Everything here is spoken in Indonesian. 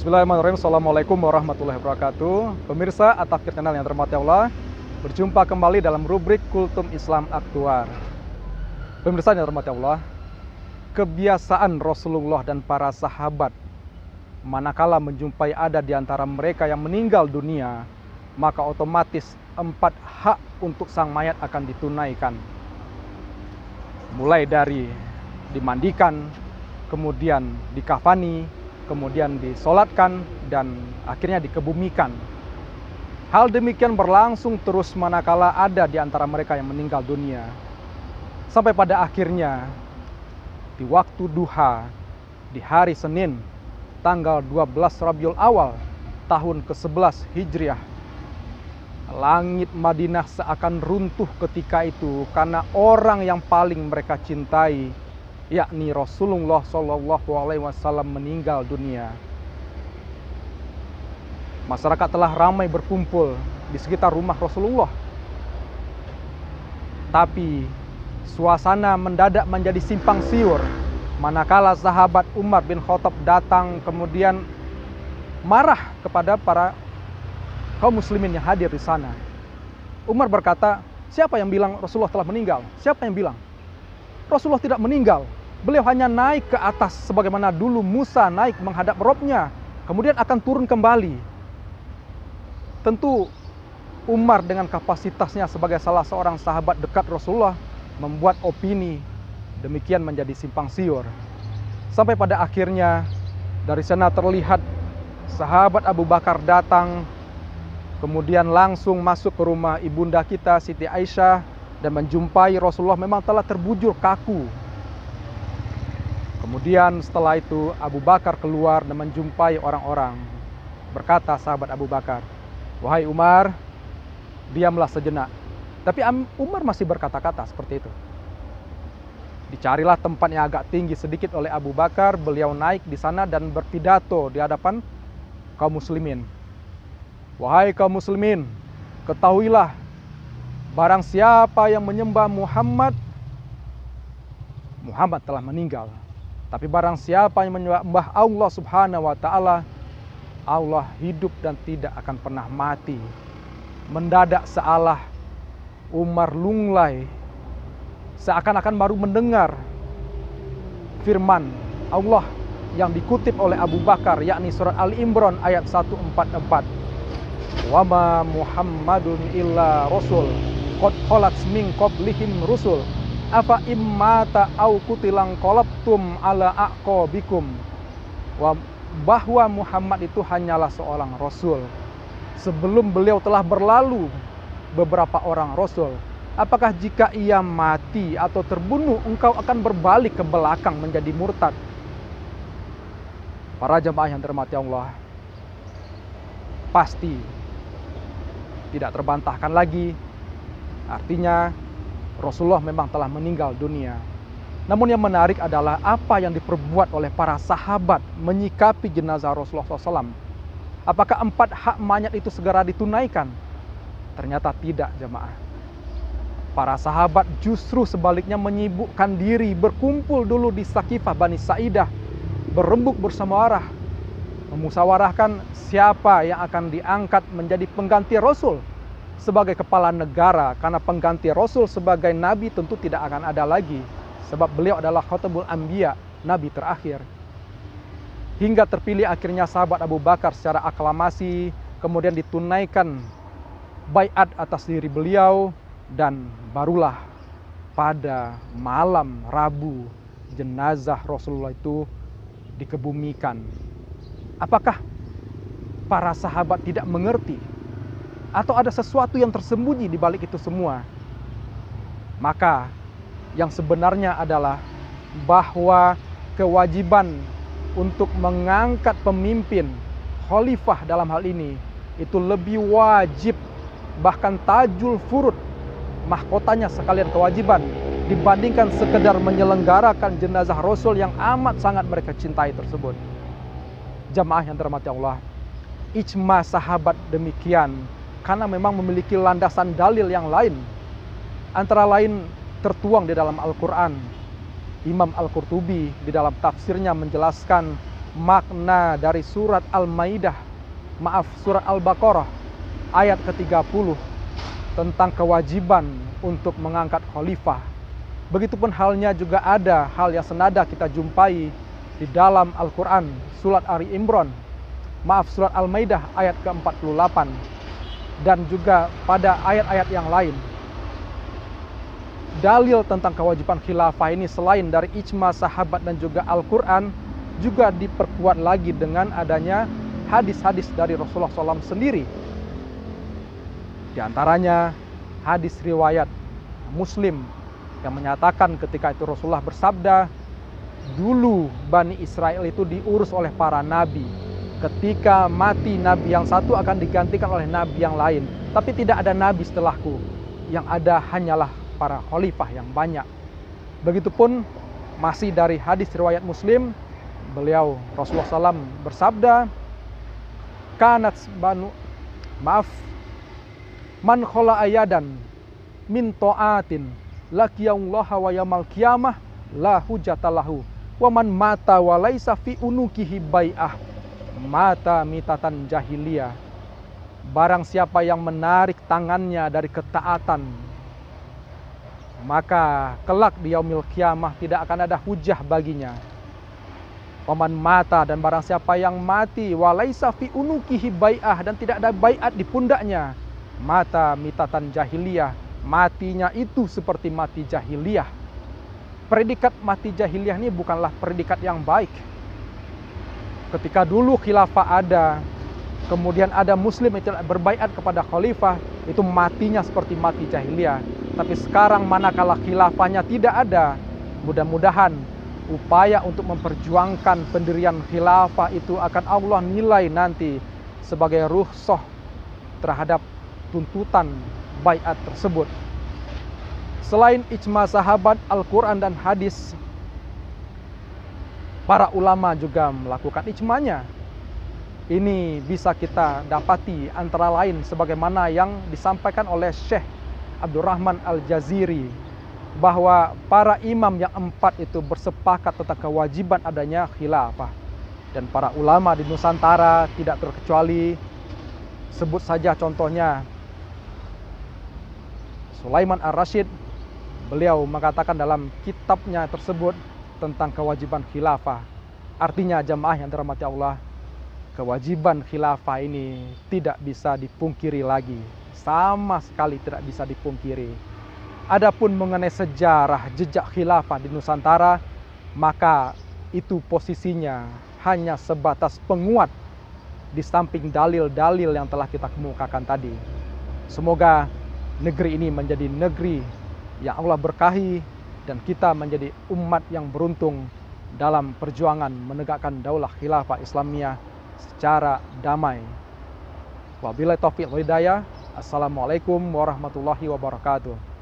Bismillahirrahmanirrahim. Assalamualaikum warahmatullahi wabarakatuh. Pemirsa At-Tafkir Channel yang terhormati Allah, berjumpa kembali dalam rubrik Kultum Islam Aktuar. Pemirsa yang terhormati Allah, kebiasaan Rasulullah dan para sahabat manakala menjumpai ada di antara mereka yang meninggal dunia, maka otomatis 4 hak untuk sang mayat akan ditunaikan. Mulai dari dimandikan, kemudian dikafani, kemudian disolatkan, dan akhirnya dikebumikan. Hal demikian berlangsung terus manakala ada di antara mereka yang meninggal dunia. Sampai pada akhirnya, di waktu duha, di hari Senin, tanggal 12 Rabiul Awal, tahun ke-11 Hijriah, langit Madinah seakan runtuh ketika itu karena orang yang paling mereka cintai, yakni Rasulullah SAW meninggal dunia. Masyarakat telah ramai berkumpul di sekitar rumah Rasulullah. Tapi suasana mendadak menjadi simpang siur manakala sahabat Umar bin Khattab datang kemudian marah kepada para kaum muslimin yang hadir di sana. Umar berkata, siapa yang bilang Rasulullah telah meninggal? Siapa yang bilang? Rasulullah tidak meninggal. Beliau hanya naik ke atas sebagaimana dulu Musa naik menghadap Robnya, kemudian akan turun kembali. Tentu Umar dengan kapasitasnya sebagai salah seorang sahabat dekat Rasulullah membuat opini demikian menjadi simpang siur. Sampai pada akhirnya dari sana terlihat sahabat Abu Bakar datang, kemudian langsung masuk ke rumah ibunda kita Siti Aisyah dan menjumpai Rasulullah memang telah terbujur kaku. Kemudian setelah itu Abu Bakar keluar dan menjumpai orang-orang. Berkata sahabat Abu Bakar, "Wahai Umar, diamlah sejenak." Tapi Umar masih berkata-kata seperti itu. Dicarilah tempat yang agak tinggi sedikit oleh Abu Bakar. Beliau naik di sana dan berpidato di hadapan kaum muslimin. "Wahai kaum muslimin, ketahuilah, barang siapa yang menyembah Muhammad, Muhammad telah meninggal. Tapi barang siapa yang menyembah Allah Subhanahu wa Ta'ala, Allah hidup dan tidak akan pernah mati." Mendadak sealah Umar lunglai, seakan-akan baru mendengar firman Allah yang dikutip oleh Abu Bakar, yakni surat Ali Imran ayat 144. "Wa ma Muhammadun illa rasul qad khalat min qablihim rusul afa immata au qutilan qalabtum ala aqabikum." Bahwa Muhammad itu hanyalah seorang rasul. Sebelum beliau telah berlalu beberapa orang rasul. Apakah jika ia mati atau terbunuh, engkau akan berbalik ke belakang menjadi murtad? Para jamaah yang dirahmati Allah, pasti tidak terbantahkan lagi. Artinya Rasulullah memang telah meninggal dunia. Namun yang menarik adalah apa yang diperbuat oleh para sahabat menyikapi jenazah Rasulullah SAW. Apakah 4 hak mayat itu segera ditunaikan? Ternyata tidak, jemaah. Para sahabat justru sebaliknya menyibukkan diri, berkumpul dulu di Sakifah Bani Sa'idah, berembuk bermusyawarah, memusyawarahkan siapa yang akan diangkat menjadi pengganti Rasul sebagai kepala negara, karena pengganti Rasul sebagai Nabi tentu tidak akan ada lagi, sebab beliau adalah Khatamul Anbiya, Nabi terakhir. Hingga terpilih akhirnya sahabat Abu Bakar secara aklamasi, kemudian ditunaikan baiat atas diri beliau, dan barulah pada malam Rabu jenazah Rasulullah itu dikebumikan. Apakah para sahabat tidak mengerti? Atau ada sesuatu yang tersembunyi di balik itu semua? Maka yang sebenarnya adalah bahwa kewajiban untuk mengangkat pemimpin khalifah dalam hal ini itu lebih wajib, bahkan tajul furud, mahkotanya sekalian kewajiban, dibandingkan sekedar menyelenggarakan jenazah Rasul yang amat sangat mereka cintai tersebut. Jamaah yang dirahmati Allah, ijma sahabat demikian karena memang memiliki landasan dalil yang lain. Antara lain tertuang di dalam Al-Quran. Imam Al-Qurtubi di dalam tafsirnya menjelaskan makna dari surat surat Al-Baqarah ayat ke-30 tentang kewajiban untuk mengangkat khalifah. Begitupun halnya juga ada hal yang senada kita jumpai di dalam Al-Quran, surat surat Al-Maidah ayat ke-48, dan juga pada ayat-ayat yang lain. Dalil tentang kewajiban khilafah ini selain dari ijma sahabat dan juga Al-Quran, juga diperkuat lagi dengan adanya hadis-hadis dari Rasulullah SAW sendiri. Di antaranya hadis riwayat Muslim yang menyatakan ketika itu Rasulullah bersabda, dulu Bani Israel itu diurus oleh para nabi. Ketika mati nabi yang satu akan digantikan oleh nabi yang lain. Tapi tidak ada nabi setelahku. Yang ada hanyalah para khalifah yang banyak. Begitupun masih dari hadis riwayat Muslim, Rasulullah SAW bersabda, man khola ayadan min ta'atin laqiyallaha wa yaumil qiyamah la hujjatalahu wa man mata wa laisa fi unukihi bai'ah mata mitatan jahiliyah. Barang siapa yang menarik tangannya dari ketaatan, maka kelak di yaumil qiyamah tidak akan ada hujah baginya. Waman mata, dan barang siapa yang mati wa laisa fi unukihi bai'ah, dan tidak ada baiat di pundaknya, mata mitatan jahiliyah, matinya itu seperti mati jahiliyah. Predikat mati jahiliyah ini bukanlah predikat yang baik. Ketika dulu khilafah ada, kemudian ada muslim yang tidak berbaiat kepada khalifah, itu matinya seperti mati jahiliyah. Tapi sekarang manakala khilafahnya tidak ada, mudah-mudahan upaya untuk memperjuangkan pendirian khilafah itu akan Allah nilai nanti sebagai rukhsah terhadap tuntutan baiat tersebut. Selain ijma sahabat, Al-Quran dan hadis, para ulama juga melakukan ijmanya. Ini bisa kita dapati antara lain sebagaimana yang disampaikan oleh Syekh Abdurrahman Al-Jaziri, bahwa para imam yang 4 itu bersepakat tentang kewajiban adanya khilafah. Dan para ulama di Nusantara tidak terkecuali, sebut saja contohnya Sulaiman Ar-Rasyid, beliau mengatakan dalam kitabnya tersebut tentang kewajiban khilafah. Artinya jamaah yang dirahmati Allah, kewajiban khilafah ini tidak bisa dipungkiri lagi, sama sekali tidak bisa dipungkiri. Adapun mengenai sejarah jejak khilafah di Nusantara, maka itu posisinya hanya sebatas penguat di samping dalil-dalil yang telah kita kemukakan tadi. Semoga negeri ini menjadi negeri yang Allah berkahi dan kita menjadi umat yang beruntung dalam perjuangan menegakkan daulah khilafah Islamiyah secara damai. Wabillahi taufiq wal hidayah. Assalamualaikum warahmatullahi wabarakatuh.